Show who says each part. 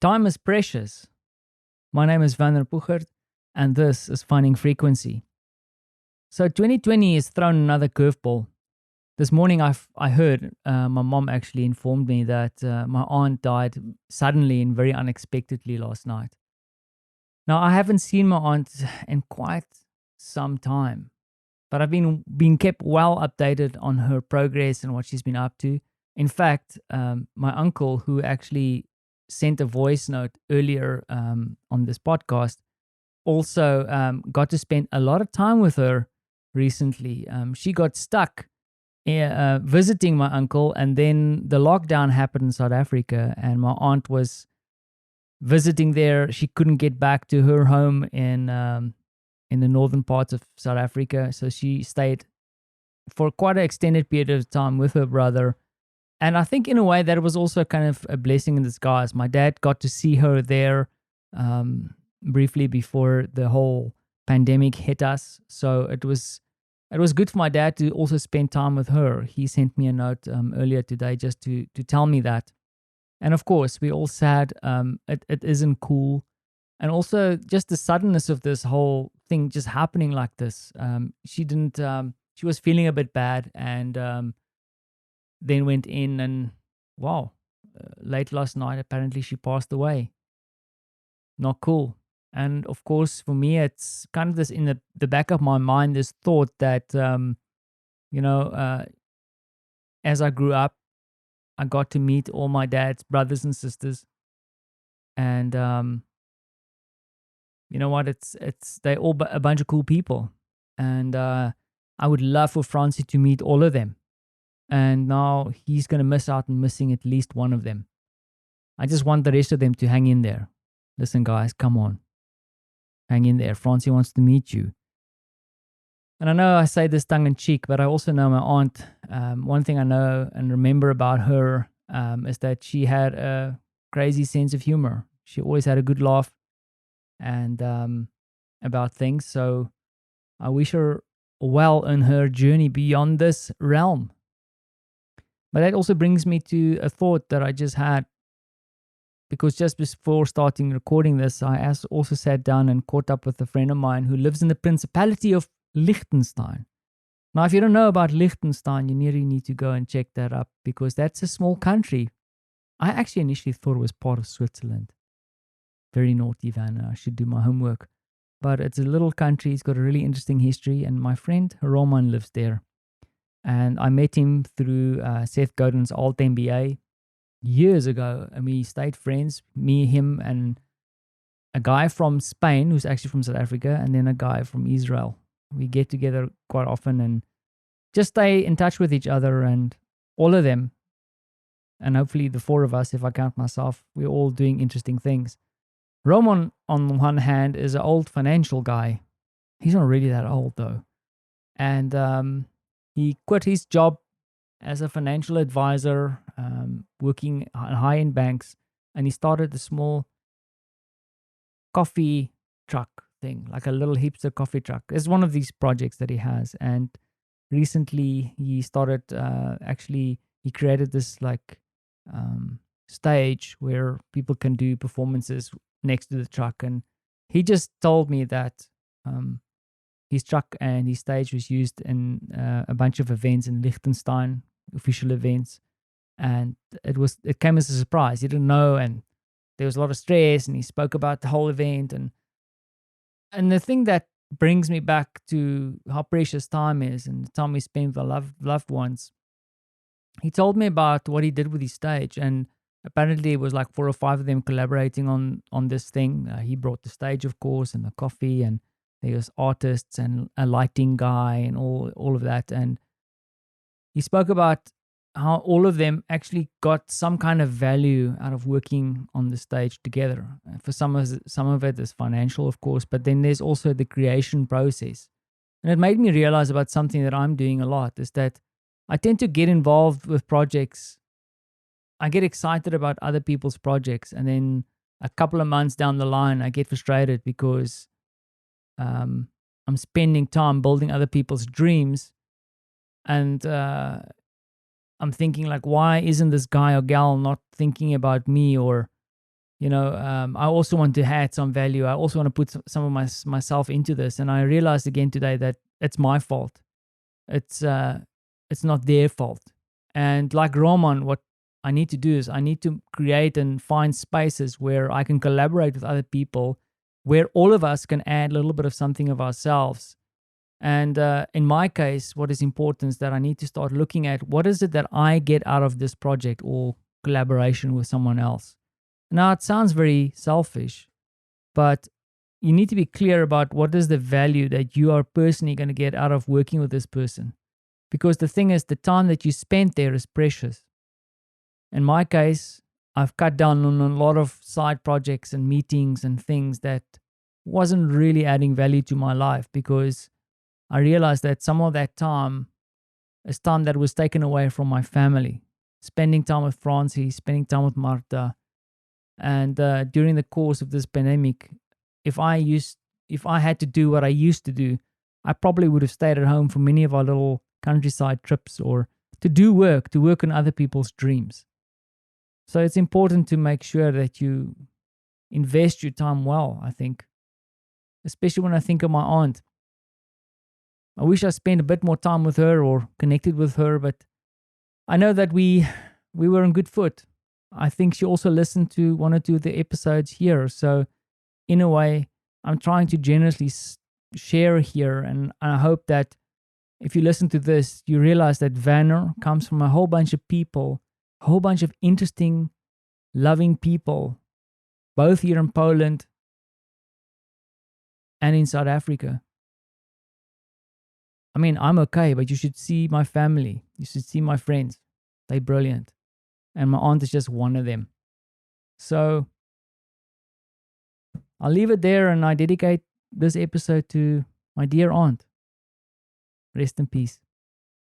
Speaker 1: Time is precious. My name is Werner Puchert, and this is Finding Frequency. So 2020 has thrown another curveball. This morning I heard my mom actually informed me that my aunt died suddenly and very unexpectedly last night. Now, I haven't seen my aunt in quite some time, but I've been kept well updated on her progress and what she's been up to. In fact, my uncle, who actually sent a voice note earlier on this podcast, also got to spend a lot of time with her recently. She got stuck visiting my uncle, and then the lockdown happened in South Africa, and my aunt was visiting there. She couldn't get back to her home in the northern parts of South Africa, so she stayed for quite an extended period of time with her brother. And I think in a way that was also kind of a blessing in disguise. My dad got to see her there briefly before the whole pandemic hit us, so it was good for my dad to also spend time with her. He sent me a note earlier today just to tell me that. And of course, we're all sad. It isn't cool. And also just the suddenness of this whole thing just happening like this. She was feeling a bit bad, and then went in, and wow, late last night, apparently she passed away. Not cool. And of course, for me, it's kind of this in the back of my mind, this thought that, as I grew up, I got to meet all my dad's brothers and sisters. And you know what? They all a bunch of cool people. And I would love for Francie to meet all of them. And now he's going to miss out on missing at least one of them. I just want the rest of them to hang in there. Listen, guys, come on. Hang in there. Francie wants to meet you. And I know I say this tongue in cheek, but I also know my aunt. One thing I know and remember about her is that she had a crazy sense of humor. She always had a good laugh and about things. So I wish her well in her journey beyond this realm. But that also brings me to a thought that I just had, because just before starting recording this, I also sat down and caught up with a friend of mine who lives in the Principality of Liechtenstein. Now, if you don't know about Liechtenstein, you really need to go and check that up, because that's a small country. I actually initially thought it was part of Switzerland. Very naughty, Van. I should do my homework. But it's a little country. It's got a really interesting history, and my friend Roman lives there. And I met him through Seth Godin's Alt MBA years ago, and we stayed friends, me, him, and a guy from Spain who's actually from South Africa, and then a guy from Israel. We get together quite often and just stay in touch with each other, and all of them, and hopefully the four of us, if I count myself, we're all doing interesting things. Roman, on one hand, is an old financial guy. He's not really that old, though. And he quit his job as a financial advisor, working on high-end banks, and he started a small coffee truck thing, like a little hipster coffee truck. It's one of these projects that he has. And recently he started, he created this stage where people can do performances next to the truck. And he just told me that his truck and his stage was used in a bunch of events in Liechtenstein, official events, and it came as a surprise. He didn't know, and there was a lot of stress, and he spoke about the whole event, and the thing that brings me back to how precious time is and the time we spend with our loved ones. He told me about what he did with his stage, and apparently it was like 4 or 5 of them collaborating on this thing. He brought the stage, of course, and the coffee, and there was artists and a lighting guy and all of that. And he spoke about how all of them actually got some kind of value out of working on the stage together. For some of it is financial, of course, but then there's also the creation process. And it made me realize about something that I'm doing a lot, is that I tend to get involved with projects. I get excited about other people's projects, and then a couple of months down the line, I get frustrated because I'm spending time building other people's dreams, and I'm thinking, like, why isn't this guy or gal not thinking about me or I also want to add some value. I also want to put some of myself into this. And I realized again today that it's my fault. It's not their fault. And like Roman, what I need to do is I need to create and find spaces where I can collaborate with other people, where all of us can add a little bit of something of ourselves. And in my case, what is important is that I need to start looking at what is it that I get out of this project or collaboration with someone else. Now, it sounds very selfish, but you need to be clear about what is the value that you are personally going to get out of working with this person. Because the thing is, the time that you spent there is precious. In my case, I've cut down on a lot of side projects and meetings and things that wasn't really adding value to my life, because I realized that some of that time is time that was taken away from my family. Spending time with Francie, spending time with Marta. And during the course of this pandemic, if I had to do what I used to do, I probably would have stayed at home for many of our little countryside trips, or to work on other people's dreams. So it's important to make sure that you invest your time well, I think. Especially when I think of my aunt. I wish I spent a bit more time with her or connected with her, but I know that we were on good foot. I think she also listened to one or two of the episodes here. So in a way, I'm trying to generously share here. And I hope that if you listen to this, you realize that Vanner comes from a whole bunch of people, a whole bunch of interesting, loving people, both here in Poland and in South Africa. I mean, I'm okay, but you should see my family. You should see my friends. They're brilliant. And my aunt is just one of them. So I'll leave it there, and I dedicate this episode to my dear aunt. Rest in peace.